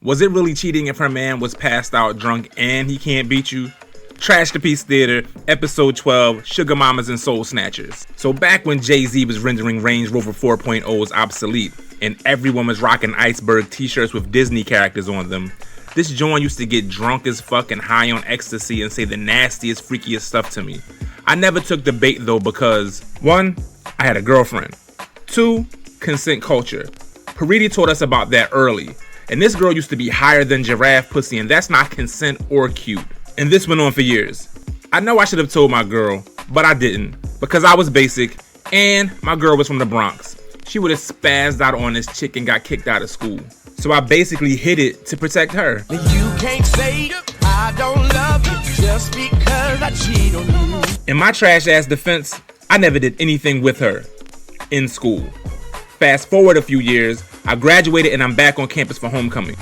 Was it really cheating if her man was passed out drunk and he can't beat you? Trash to Peace Theater, episode 12, Sugar Mamas and Soul Snatchers. So back when Jay-Z was rendering Range Rover 4.0s obsolete and everyone was rocking iceberg t-shirts with Disney characters on them, this Jawn used to get drunk as fuck and high on ecstasy and say the nastiest, freakiest stuff to me. I never took the bait though because 1, I had a girlfriend. 2, consent culture. Paridi taught us about that early. And this girl used to be higher than giraffe pussy, and that's not consent or cute. And this went on for years. I know I should have told my girl, but I didn't, because I was basic, and my girl was from the Bronx. She would have spazzed out on this chick and got kicked out of school. So I basically hid it to protect her. You can't say I don't love you just because I cheat on you. In my trash ass defense, I never did anything with her in school. Fast forward a few years, I graduated and I'm back on campus for homecoming.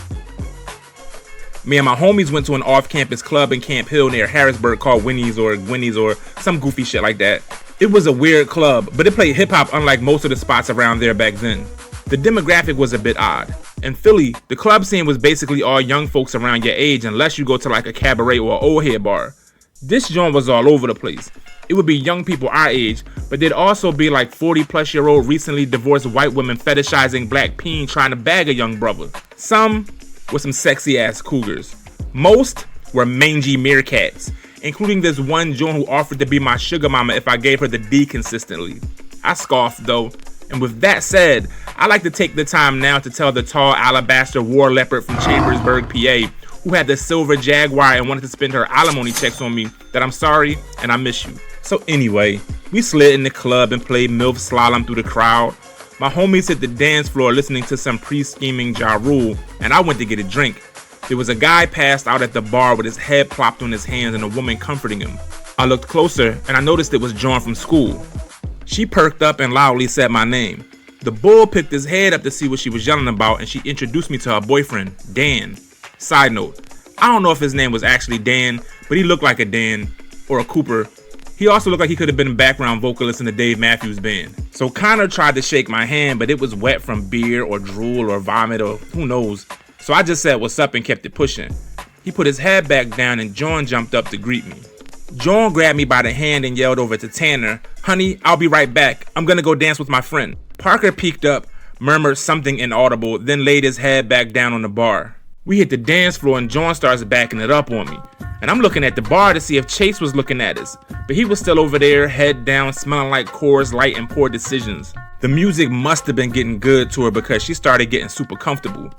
Me and my homies went to an off-campus club in Camp Hill near Harrisburg called Winnie's or some goofy shit like that. It was a weird club, but it played hip-hop unlike most of the spots around there back then. The demographic was a bit odd. In Philly, the club scene was basically all young folks around your age unless you go to like a cabaret or old head bar. This joint was all over the place. It would be young people our age, but there'd also be like 40-plus-year-old recently divorced white women fetishizing black peen trying to bag a young brother. Some were some sexy-ass cougars. Most were mangy meerkats, including this one Jawn who offered to be my sugar mama if I gave her the D consistently. I scoffed though, and with that said, I like to take the time now to tell the tall alabaster war leopard from Chambersburg, PA, who had the silver Jaguar and wanted to spend her alimony checks on me, that I'm sorry and I miss you. So anyway, we slid in the club and played MILF slalom through the crowd. My homies hit the dance floor listening to some pre-scheming Ja Rule, and I went to get a drink. There was a guy passed out at the bar with his head plopped on his hands and a woman comforting him. I looked closer and I noticed it was Jawn from school. She perked up and loudly said my name. The bull picked his head up to see what she was yelling about and she introduced me to her boyfriend, Dan. Side note, I don't know if his name was actually Dan, but he looked like a Dan or a Cooper. He also looked like he could have been a background vocalist in the Dave Matthews Band. So Connor tried to shake my hand, but it was wet from beer or drool or vomit or who knows. So I just said what's up and kept it pushing. He put his head back down and Jawn jumped up to greet me. Jawn grabbed me by the hand and yelled over to Tanner, "Honey, I'll be right back. I'm gonna go dance with my friend." Parker peeked up, murmured something inaudible, then laid his head back down on the bar. We hit the dance floor and Jawn starts backing it up on me. And I'm looking at the bar to see if Chase was looking at us, but he was still over there, head down, smelling like Coors Light and poor decisions. The music must have been getting good to her because she started getting super comfortable.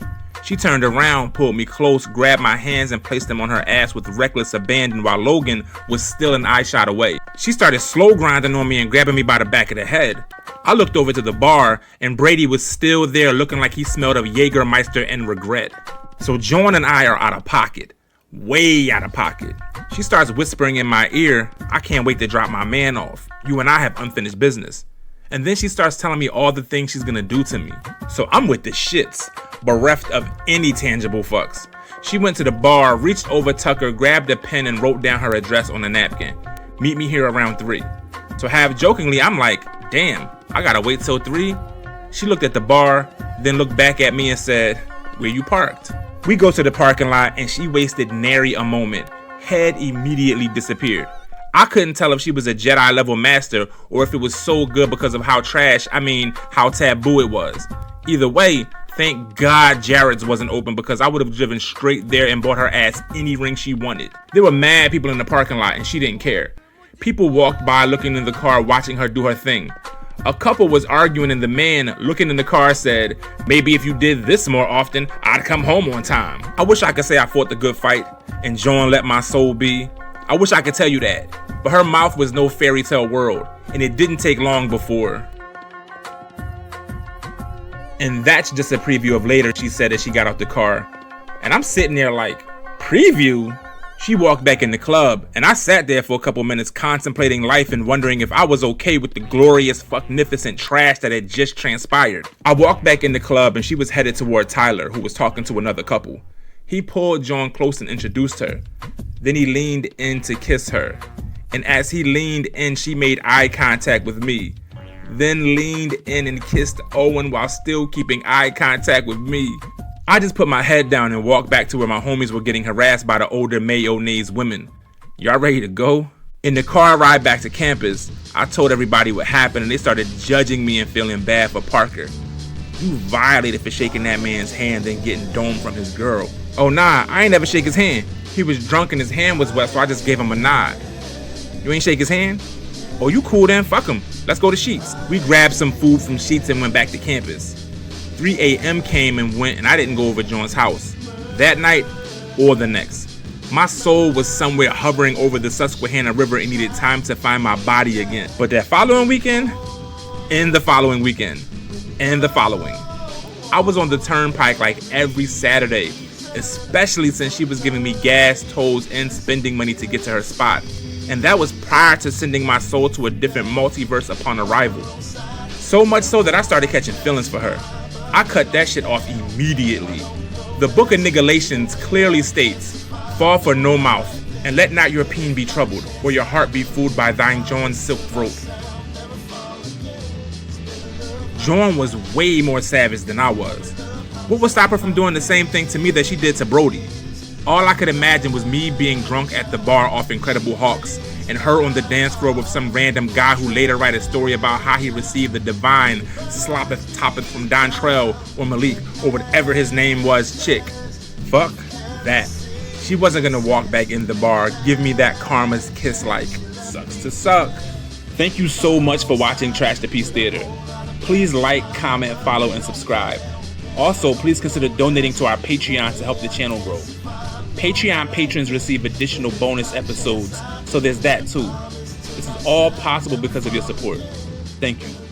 She turned around, pulled me close, grabbed my hands and placed them on her ass with reckless abandon while Logan was still an eye shot away. She started slow grinding on me and grabbing me by the back of the head. I looked over to the bar and Brady was still there looking like he smelled of Jägermeister and regret. So Jawn and I are out of pocket. Way out of pocket. She starts whispering in my ear, "I can't wait to drop my man off. You and I have unfinished business." And then she starts telling me all the things she's gonna do to me. So I'm with the shits, bereft of any tangible fucks. She went to the bar, reached over Tucker, grabbed a pen and wrote down her address on a napkin. "Meet me here around 3. So half jokingly, I'm like, "Damn, I gotta wait till 3? She looked at the bar, then looked back at me and said, "Where you parked?" We go to the parking lot and she wasted nary a moment. Head immediately disappeared. I couldn't tell if she was a Jedi level master or if it was so good because of how how taboo it was. Either way, thank God Jared's wasn't open because I would have driven straight there and bought her ass any ring she wanted. There were mad people in the parking lot and she didn't care. People walked by looking in the car watching her do her thing. A couple was arguing and the man looking in the car said, "Maybe if you did this more often, I'd come home on time." I wish I could say I fought the good fight and Jawn let my soul be. I wish I could tell you that, but her mouth was no fairy tale world and it didn't take long before. And that's just a preview of later, she said as she got out the car. And I'm sitting there like, preview? She walked back in the club, and I sat there for a couple minutes contemplating life and wondering if I was okay with the glorious, fucknificent trash that had just transpired. I walked back in the club and she was headed toward Tyler, who was talking to another couple. He pulled Jawn close and introduced her. Then he leaned in to kiss her. And as he leaned in, she made eye contact with me. Then leaned in and kissed Owen while still keeping eye contact with me. I just put my head down and walked back to where my homies were getting harassed by the older mayonnaise women. Y'all ready to go? In the car ride back to campus, I told everybody what happened and they started judging me and feeling bad for Parker. You violated for shaking that man's hand and getting domed from his girl. Oh nah, I ain't never shake his hand. He was drunk and his hand was wet, so I just gave him a nod. You ain't shake his hand? Oh, you cool then, fuck him. Let's go to Sheets. We grabbed some food from Sheets and went back to campus. 3 a.m. came and went and I didn't go over Jawn's house. That night or the next. My soul was somewhere hovering over the Susquehanna River and needed time to find my body again. But that following weekend, and the following weekend, and the following, I was on the turnpike like every Saturday, especially since she was giving me gas, tolls, and spending money to get to her spot. And that was prior to sending my soul to a different multiverse upon arrival. So much so that I started catching feelings for her. I cut that shit off immediately. The Book of Nigalations clearly states, fall for no mouth, and let not your pain be troubled, or your heart be fooled by thine Jawn's silk throat. Jawn was way more savage than I was. What would stop her from doing the same thing to me that she did to Brody? All I could imagine was me being drunk at the bar off Incredible Hawks, and her on the dance floor with some random guy who later write a story about how he received the divine sloppeth toppeth from Dontrell or Malik or whatever his name was chick. Fuck that. She wasn't gonna walk back in the bar, give me that karma's kiss like, sucks to suck. Thank you so much for watching Trash to Peace Theater. Please like, comment, follow, and subscribe. Also, please consider donating to our Patreon to help the channel grow. Patreon patrons receive additional bonus episodes, so there's that too. This is all possible because of your support. Thank you.